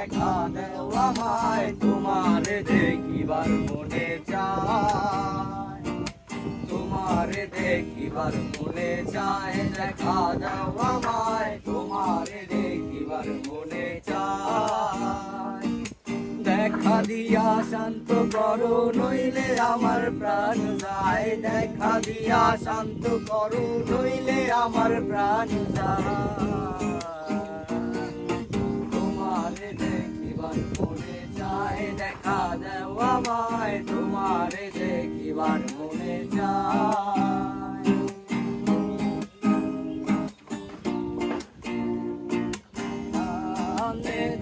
দেখা দেও আমায়, তোমারে দেখিবার মনে চায়, তোমারে দেখিবার মনে চায়, দেখা দেও আমায়, তোমারে দেখিবার মনে চায়। দেখা দিয়া শান্ত করো নইলে আমার প্রাণ যায়, দেখা দিয়া শান্ত করো নইলে আমার প্রাণ যায়। তোমারে দেখিবার মনে চায়, দেখা দেও আমায়, তোমারে দেখিবার মনে চায়।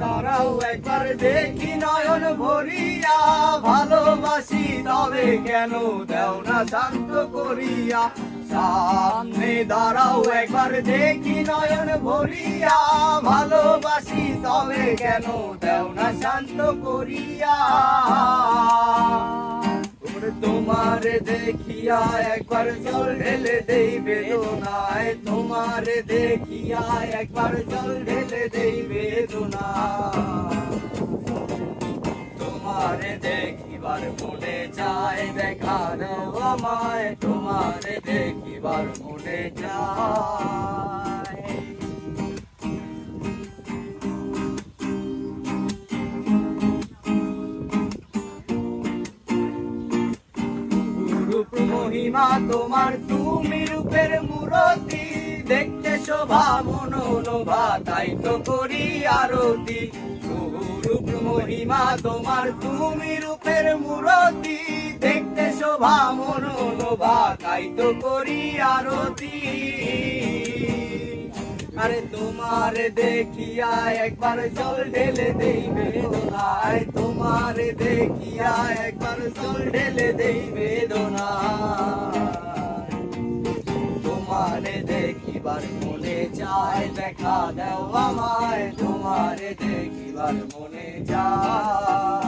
দাঁড়াও একবার দেখি নয়ন ভরিয়া, ভালোবাসি তবে কেন দেও না শান্ত করিয়া। সামনে দাঁড়াও একবার দেখি নয়ন ভরিয়া, ভালোবাসি তবে কেন দেও না শান্ত করিয়া। তোমারে দেখিয়া একবার জল ঢেলে দেই বেদনায়, তোমারে দেখিয়া একবার জল ঢেলে দেই বেদনা। তোমারে দেখিবার মনে চায়, দেখা দাও আমায়, তোমারে দেখিবার মনে চায়। রূপ মহিমা তোমার, তুমি রূপের মূরতি, দেখতে শোভা মনোলোভা তাই তো করি আরতি। রূপ মহিমা তোমার, তুমি রূপের মূরতি, দেখতে শোভা মনোলোভা তাই তো করি আরতি। আরে তোমারে দেখিয়া একবার জল ঢেলে দেই বেদনায়, তোমারে দেখিয়া একবার জল ঢেলে দেই বেদনায়। তোমারে দেখিবার মনে চায়, দেখা দেও আমায়, তোমারে দেখিবার মনে চায়।